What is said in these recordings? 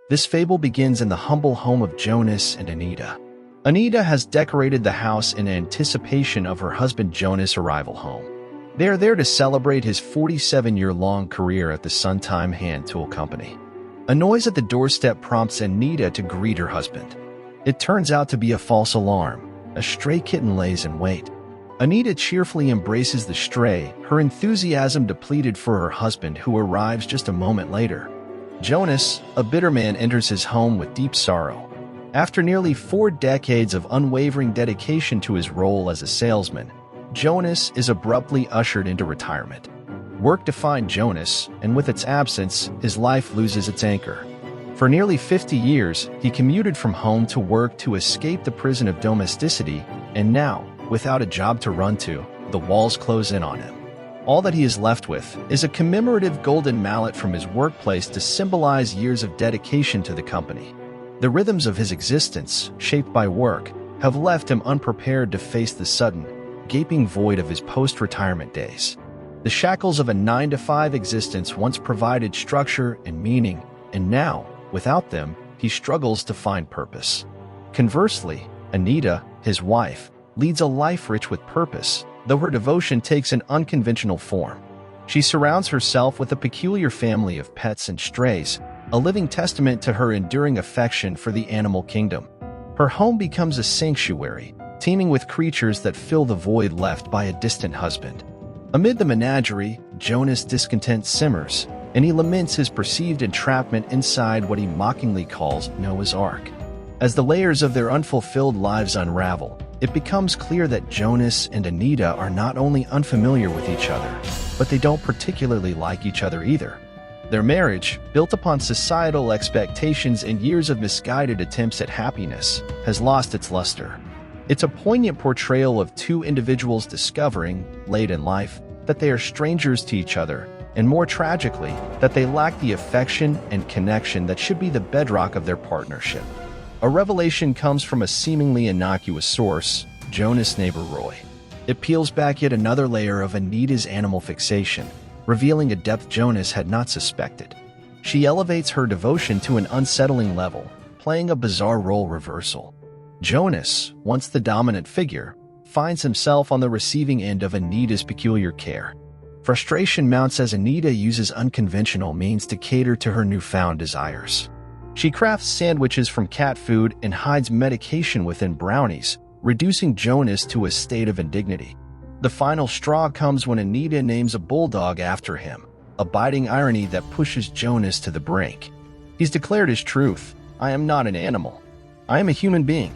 This fable begins in the humble home of Jonas and Anita. Anita has decorated the house in anticipation of her husband Jonas' arrival home. They are there to celebrate his 47-year-long career at the Suntime Hand Tool Company. A noise at the doorstep prompts Anita to greet her husband. It turns out to be a false alarm. A stray kitten lays in wait. Anita cheerfully embraces the stray, her enthusiasm depleted for her husband, who arrives just a moment later. Jonas, a bitter man, enters his home with deep sorrow. After nearly 4 decades of unwavering dedication to his role as a salesman, Jonas is abruptly ushered into retirement. Work defined Jonas, and with its absence, his life loses its anchor. For nearly 50 years, he commuted from home to work to escape the prison of domesticity, and now, without a job to run to, the walls close in on him. All that he is left with is a commemorative golden mallet from his workplace to symbolize years of dedication to the company. The rhythms of his existence, shaped by work, have left him unprepared to face the sudden, gaping void of his post-retirement days. The shackles of a 9-to-5 existence once provided structure and meaning, and now, without them, he struggles to find purpose. Conversely, Anita, his wife, leads a life rich with purpose, though her devotion takes an unconventional form. She surrounds herself with a peculiar family of pets and strays, a living testament to her enduring affection for the animal kingdom. Her home becomes a sanctuary, teeming with creatures that fill the void left by a distant husband. Amid the menagerie, Jonas' discontent simmers, and he laments his perceived entrapment inside what he mockingly calls Noah's Ark. As the layers of their unfulfilled lives unravel, it becomes clear that Jonas and Anita are not only unfamiliar with each other, but they don't particularly like each other either. Their marriage, built upon societal expectations and years of misguided attempts at happiness, has lost its luster. It's a poignant portrayal of two individuals discovering, late in life, that they are strangers to each other, and more tragically, that they lack the affection and connection that should be the bedrock of their partnership. A revelation comes from a seemingly innocuous source, Jonas' neighbor Roy. It peels back yet another layer of Anita's animal fixation, revealing a depth Jonas had not suspected. She elevates her devotion to an unsettling level, playing a bizarre role reversal. Jonas, once the dominant figure, finds himself on the receiving end of Anita's peculiar care. Frustration mounts as Anita uses unconventional means to cater to her newfound desires. She crafts sandwiches from cat food and hides medication within brownies, reducing Jonas to a state of indignity. The final straw comes when Anita names a bulldog after him, a biting irony that pushes Jonas to the brink. He's declared his truth: "I am not an animal. I am a human being."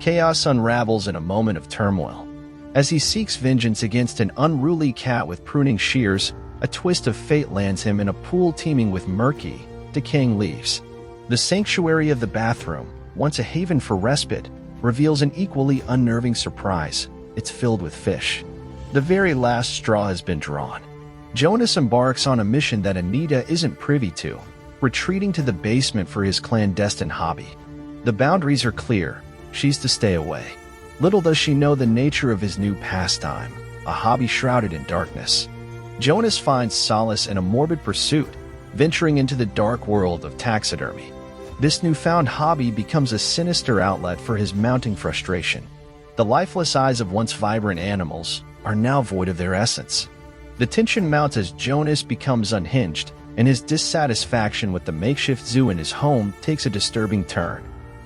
Chaos unravels in a moment of turmoil. As he seeks vengeance against an unruly cat with pruning shears, a twist of fate lands him in a pool teeming with murky, decaying leaves. The sanctuary of the bathroom, once a haven for respite, reveals an equally unnerving surprise. It's filled with fish. The very last straw has been drawn. Jonas embarks on a mission that Anita isn't privy to, retreating to the basement for his clandestine hobby. The boundaries are clear. She's to stay away. Little does she know the nature of his new pastime, a hobby shrouded in darkness. Jonas finds solace in a morbid pursuit, venturing into the dark world of taxidermy. This newfound hobby becomes a sinister outlet for his mounting frustration. The lifeless eyes of once vibrant animals are now void of their essence. The tension mounts as Jonas becomes unhinged, and his dissatisfaction with the makeshift zoo in his home takes a disturbing turn.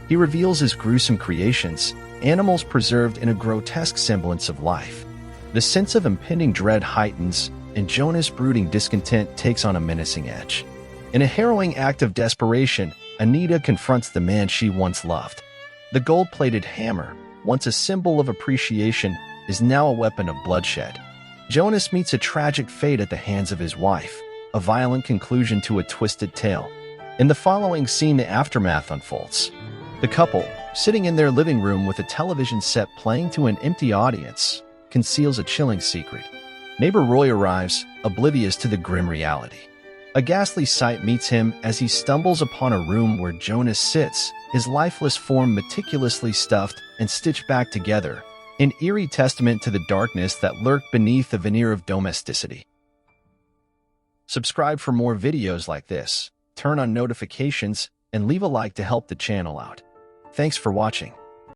He reveals his gruesome creations, animals preserved in a grotesque semblance of life. The sense of impending dread heightens, and Jonas' brooding discontent takes on a menacing edge. In a harrowing act of desperation, Anita confronts the man she once loved. The gold-plated hammer, once a symbol of appreciation, is now a weapon of bloodshed. Jonas meets a tragic fate at the hands of his wife, a violent conclusion to a twisted tale. In the following scene, the aftermath unfolds. The couple, sitting in their living room with a television set playing to an empty audience, conceals a chilling secret. Neighbor Roy arrives, oblivious to the grim reality. A ghastly sight meets him as he stumbles upon a room where Jonas sits, his lifeless form meticulously stuffed and stitched back together, an eerie testament to the darkness that lurked beneath the veneer of domesticity. Subscribe for more videos like this, turn on notifications, and leave a like to help the channel out. Thanks for watching.